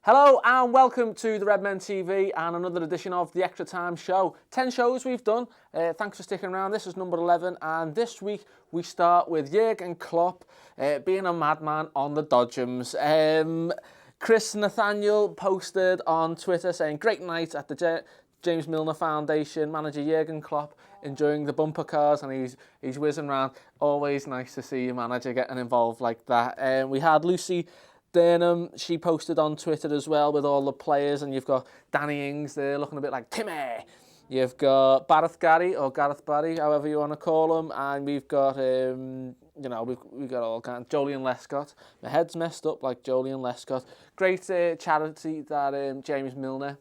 Hello and welcome to the Redmen TV and another edition of the Extra Time Show. 10 shows we've done. Thanks for sticking around. This is number 11 and this week we start with Jurgen Klopp being a madman on the Dodgems. Chris Nathaniel posted on Twitter saying, "Great night at the James Milner Foundation. Manager Jurgen Klopp enjoying the bumper cars," and he's whizzing around. Always nice to see your manager getting involved like that. We had Lucy Dunn, she posted on Twitter as well with all the players, and you've got Danny Ings there looking a bit like Timmy. You've got Gareth Barry, however you want to call him, and we've got we've got all kinds. Joleon Lescott, my head's messed up like Joleon Lescott. Great charity that James Milner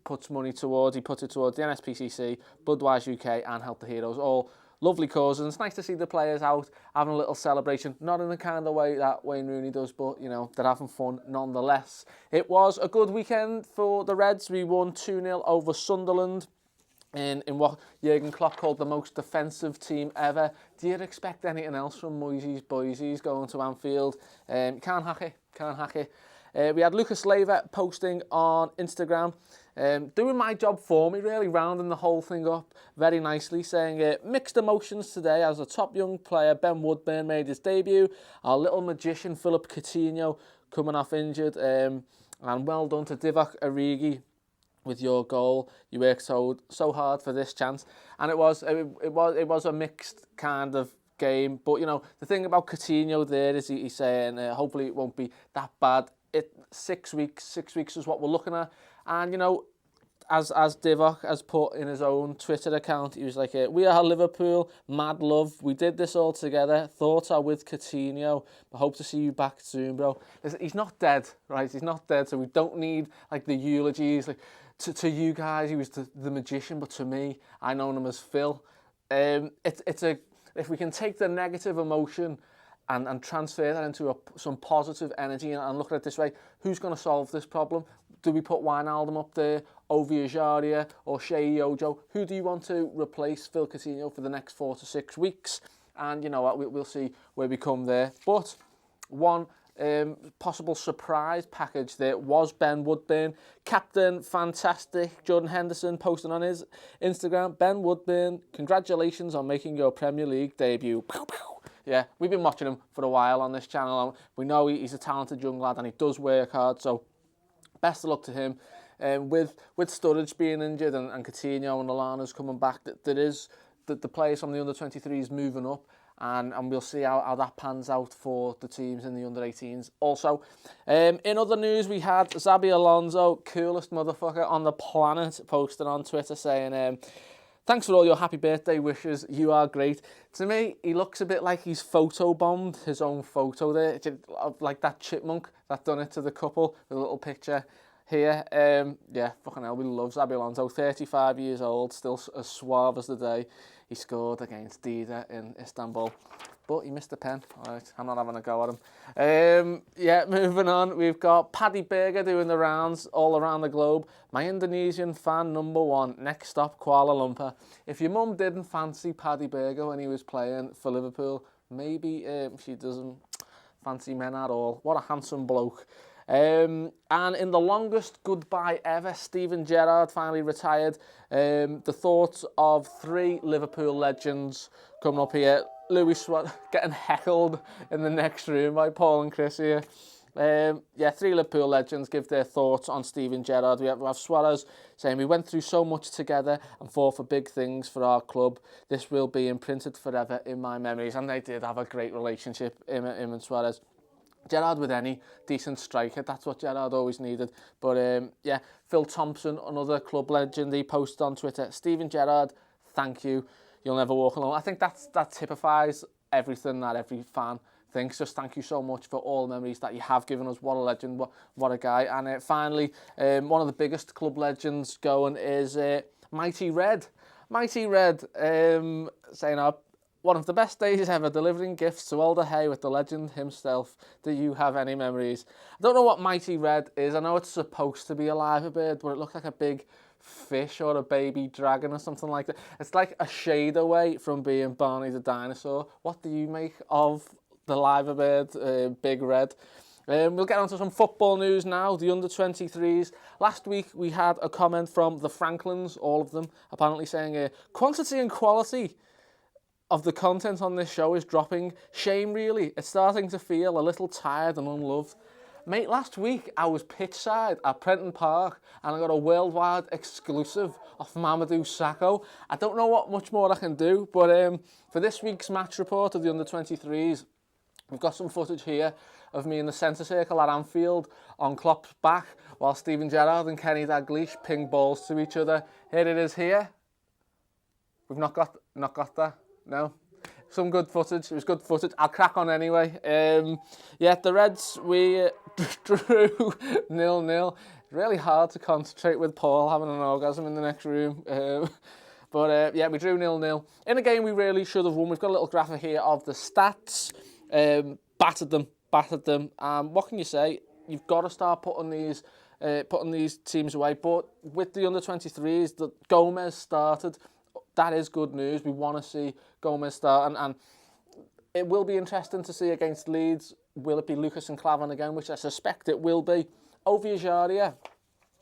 puts money towards. He puts it towards the NSPCC, Budweiser UK, and Help the Heroes. All lovely causes. It's nice to see the players out having a little celebration, not in the kind of way that Wayne Rooney does, but they're having fun nonetheless. It was a good weekend for the Reds. We won 2-0 over Sunderland in what Jurgen Klopp called the most defensive team ever. Do you expect anything else from Moisey's Boise's going to Anfield? Can't hack it. We had Lucas Leiva posting on Instagram, doing my job for me, really, rounding the whole thing up very nicely, saying, mixed emotions today as a top young player, Benwood made his debut. Our little magician, Philip Coutinho, coming off injured. And well done to Divock Origi with your goal. You worked so hard for this chance. And it was a mixed kind of game. But, the thing about Coutinho there is he's saying, hopefully it won't be that bad. 6 weeks is what we're looking at. And, as Divock has put in his own Twitter account, he was like, "We are Liverpool, mad love. We did this all together. Thoughts are with Coutinho. I hope to see you back soon, bro." Listen, he's not dead, right? He's not dead, so we don't need like the eulogies. Like to you guys, he was the magician, but to me, I know him as Phil. If we can take the negative emotion and transfer that into some positive energy and look at it this way, who's going to solve this problem? Do we put Wijnaldum up there, Ovie Ejaria or Shea Ojo? Who do you want to replace Phil Coutinho for the next 4 to 6 weeks? And you know what, we'll see where we come there. But one possible surprise package there was Ben Woodburn. Captain Fantastic Jordan Henderson posted on his Instagram, "Ben Woodburn, congratulations on making your Premier League debut." Pow, pow. Yeah, we've been watching him for a while on this channel. We know he's a talented young lad and he does work hard, so best of luck to him. With Sturridge being injured and Coutinho and Lallana's coming back, there is the players from the under-23s moving up, and we'll see how that pans out for the teams in the under-18s. Also, in other news, we had Xabi Alonso, coolest motherfucker on the planet, posted on Twitter saying, "Thanks for all your happy birthday wishes. You are great." To me, he looks a bit like he's photobombed his own photo there, like that chipmunk that done it to the couple, the little picture here. Yeah, fucking hell, we love Xabi Alonso. 35 years old, still as suave as the day he scored against Dida in Istanbul. But he missed the pen. All right, I'm not having a go at him. Yeah, moving on. We've got Perp Burger doing the rounds all around the globe. My Indonesian fan #1. Next stop, Kuala Lumpur. If your mum didn't fancy Perp Burger when he was playing for Liverpool, maybe she doesn't fancy men at all. What a handsome bloke. And in the longest goodbye ever, Steven Gerrard finally retired. The thoughts of 3 Liverpool legends coming up here. Louis Suarez getting heckled in the next room by Paul and Chris here. 3 Liverpool legends give their thoughts on Steven Gerrard. We have Suarez saying, "We went through so much together and fought for big things for our club. This will be imprinted forever in my memories." And they did have a great relationship, him and Suarez. Gerrard with any decent striker, that's what Gerrard always needed. But Phil Thompson, another club legend, he posted on Twitter, "Steven Gerrard, thank you. You'll never walk alone." I think that typifies everything that every fan thinks. Just thank you so much for all the memories that you have given us. What a legend, what a guy. And finally, one of the biggest club legends going is Mighty Red. Mighty Red saying, "One of the best days ever, delivering gifts to Alder Hay with the legend himself. Do you have any memories?" I don't know what Mighty Red is. I know it's supposed to be a Leiva bird, but it looks like a big fish or a baby dragon or something like that. It's like a shade away from being Barney the dinosaur. What do you make of the Leiva bird, Big Red? We'll get on to some football news now, the under-23s. Last week we had a comment from the Franklins, all of them, apparently saying quantity and quality of the content on this show is dropping. Shame, really. It's starting to feel a little tired and unloved. Mate, last week I was pitchside at Prenton Park and I got a worldwide exclusive of Mamadou Sakho. I don't know what much more I can do, but for this week's match report of the under-23s, we've got some footage here of me in the centre circle at Anfield on Klopp's back while Steven Gerrard and Kenny Dalglish ping balls to each other. Here it is here. We've not got that. No. Some good footage. It was good footage. I'll crack on anyway. Yeah, the Reds, we drew 0-0. Really hard to concentrate with Paul having an orgasm in the next room. But yeah, we drew 0-0. In a game we really should have won. We've got a little graphic here of the stats. Battered them. What can you say? You've got to start putting these teams away. But with the under-23s, the Gomez started. That is good news. We want to see Gomez start, and it will be interesting to see against Leeds. Will it be Lucas and Klavan again, which I suspect it will be. Oviajaria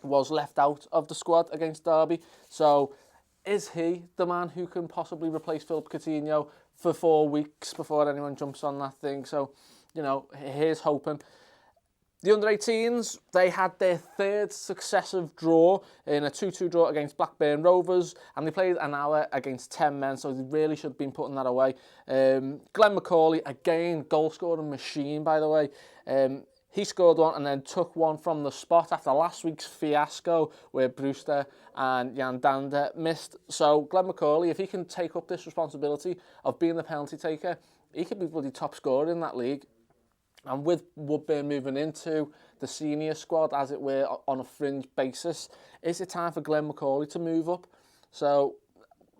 was left out of the squad against Derby, so is he the man who can possibly replace Philip Coutinho for 4 weeks before anyone jumps on that thing? So, you know, here's hoping. The under-18s, they had their third successive draw in a 2-2 draw against Blackburn Rovers, and they played an hour against 10 men, so they really should have been putting that away. Glenn McCauley, again, goal-scoring machine, by the way. He scored one and then took one from the spot after last week's fiasco where Brewster and Jan Danda missed. So Glenn McCauley, if he can take up this responsibility of being the penalty taker, he could be bloody top scorer in that league. And with Woodburn moving into the senior squad, as it were, on a fringe basis, is it time for Glenn McCauley to move up? So,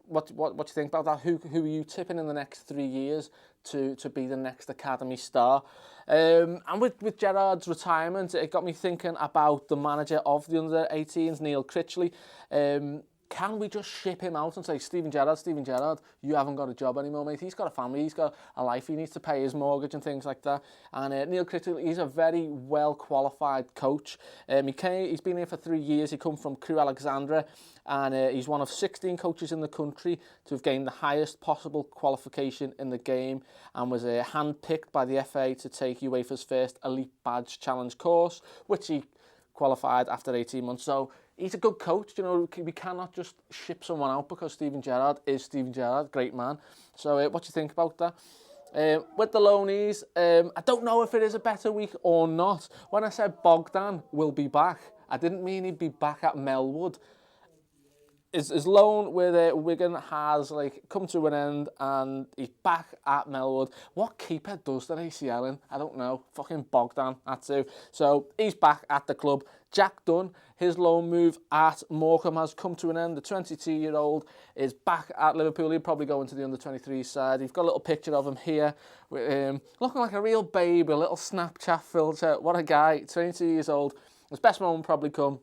what do you think about that? Who are you tipping in the next 3 years to be the next academy star? And with Gerrard's retirement, it got me thinking about the manager of the under-18s, Neil Critchley. Can we just ship him out and say, Steven Gerrard, you haven't got a job anymore, mate. He's got a family, he's got a life, he needs to pay his mortgage and things like that. And Neil Critchley, he's a very well-qualified coach. He's been here for 3 years. He comes from Crewe Alexandra, and he's one of 16 coaches in the country to have gained the highest possible qualification in the game, and was hand-picked by the FA to take UEFA's first Elite Badge Challenge course, which he qualified after 18 months. So he's a good coach. You know, we cannot just ship someone out because Steven Gerrard is Steven Gerrard, great man. So what do you think about that? With the loanees, I don't know if it is a better week or not. When I said Bogdan will be back, I didn't mean he'd be back at Melwood. His loan with Wigan has come to an end, and he's back at Melwood. What keeper does that ACL in? I don't know. Fucking Bogdan, that's who. So he's back at the club. Jack Dunn, his loan move at Morecambe has come to an end. The 22-year-old is back at Liverpool. He'll probably go into the under-23 side. You've got a little picture of him here, with, looking like a real baby, a little Snapchat filter. What a guy, 22 years old. His best moment probably come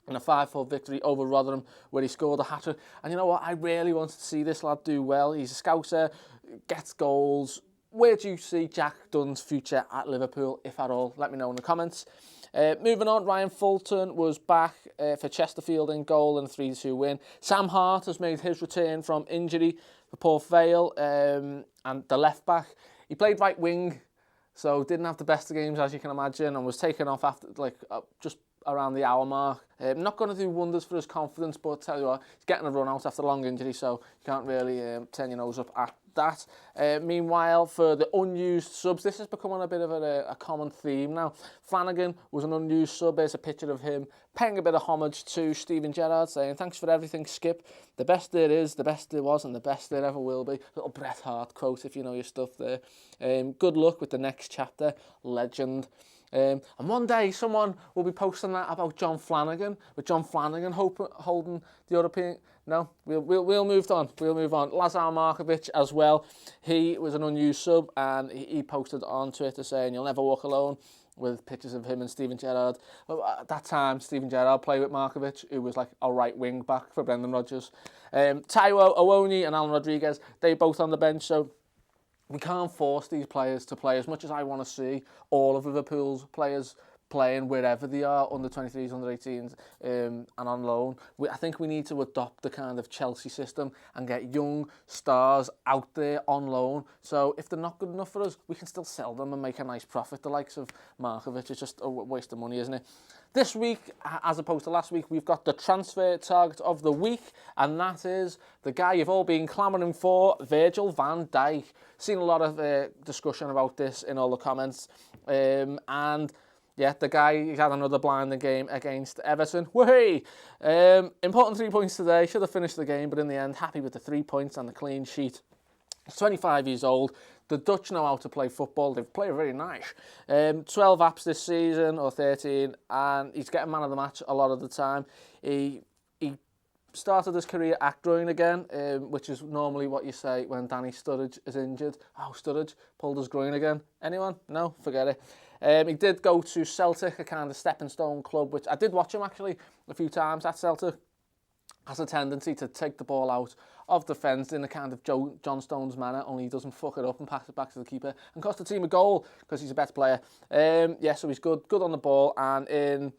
in a 5-4 victory over Rotherham, where he scored a hat-trick. And you know what? I really wanted to see this lad do well. He's a Scouser, gets goals. Where do you see Jack Dunn's future at Liverpool, if at all? Let me know in the comments. Moving on, Ryan Fulton was back for Chesterfield in goal in a 3-2 win. Sam Hart has made his return from injury for Port Vale, and the left-back. He played right wing, so didn't have the best of games, as you can imagine, and was taken off after just around the hour mark. Not going to do wonders for his confidence, but tell you what, he's getting a run out after a long injury, so you can't really turn your nose up at that. Meanwhile, for the unused subs, this is becoming a bit of a common theme now. Flanagan was an unused sub. There's a picture of him paying a bit of homage to Steven Gerrard, saying, "Thanks for everything, Skip. The best there is, the best there was, and the best there ever will be." Little Bret Hart quote, if you know your stuff there. Good luck with the next chapter, legend. And one day someone will be posting that about John Flanagan, with John Flanagan holding the European. No, we'll move on. We'll move on. Lazar Markovic as well. He was an unused sub, and he posted on Twitter saying, "You'll never walk alone," with pictures of him and Steven Gerrard. Well, at that time, Steven Gerrard played with Markovic, who was like a right wing back for Brendan Rodgers. Taiwo Awoniyi and Alan Rodriguez, they both on the bench. So we can't force these players to play. As much as I want to see all of Liverpool's players playing wherever they are, under 23s, under 18s, and on loan. I think we need to adopt the kind of Chelsea system and get young stars out there on loan. So if they're not good enough for us, we can still sell them and make a nice profit. The likes of Markovic, it's just a waste of money, isn't it? This week, as opposed to last week, we've got the transfer target of the week, and that is the guy you've all been clamouring for, Virgil van Dijk. Seen a lot of discussion about this in all the comments, and yeah, the guy, he's had another blinding game against Everton. Whee! Important 3 points today. Should have finished the game, but in the end, happy with the 3 points and the clean sheet. He's 25 years old. The Dutch know how to play football. They play very nice. 12 apps this season, or 13, and he's getting man of the match a lot of the time. He started his career at groin again, which is normally what you say when Danny Sturridge is injured. Oh, Sturridge pulled his groin again. Anyone? No? Forget it. He did go to Celtic, a kind of stepping stone club, which I did watch him actually a few times at Celtic. Has a tendency to take the ball out of defence in a kind of John Stones manner, only he doesn't fuck it up and pass it back to the keeper and cost the team a goal because he's a better player. Yeah, so he's good on the ball, and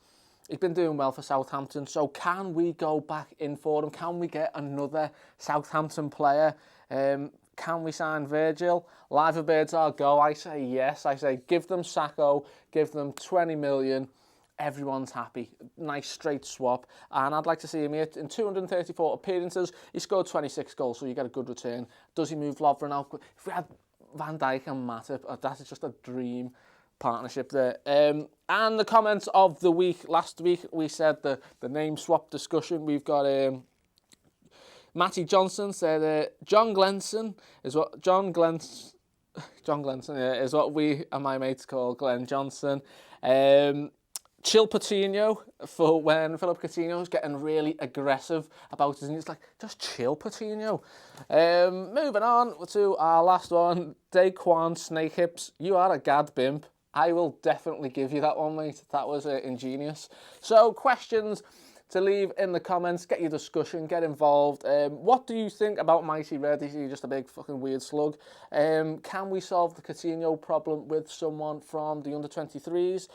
he's been doing well for Southampton. So can we go back in for him? Can we get another Southampton player? Can we sign Virgil? Leiva birds are go. I say yes. I say give them Sacco, give them 20 million. Everyone's happy. Nice straight swap. And I'd like to see him here in 234 appearances. He scored 26 goals, so you get a good return. Does he move Lovren out? If we had Van Dijk and Matip, that is just a dream partnership there. And the comments of the week. Last week we said the name swap discussion. We've got Matty Johnson said John Glenson, is what we and my mates call Glenn Johnson. Chill Coutinho, for when Philip Coutinho's getting really aggressive about his, and it's like, just chill Coutinho. Moving on to our last one, Daquan Snake Hips. You are a gad bimp. I will definitely give you that one, mate. That was ingenious. So, questions to leave in the comments. Get your discussion, get involved. What do you think about Mighty Red? Is he just a big fucking weird slug? Can we solve the Coutinho problem with someone from the under-23s?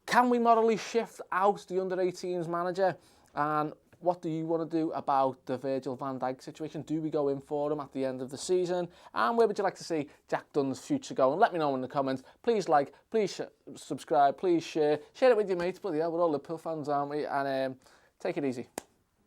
Can we morally shift out the under-18s manager? And what do you want to do about the Virgil van Dijk situation? Do we go in for him at the end of the season? And where would you like to see Jack Dunn's future go? And let me know in the comments. Please like, please subscribe, please share. Share it with your mates. But yeah, we're all Liverpool fans, aren't we? And take it easy.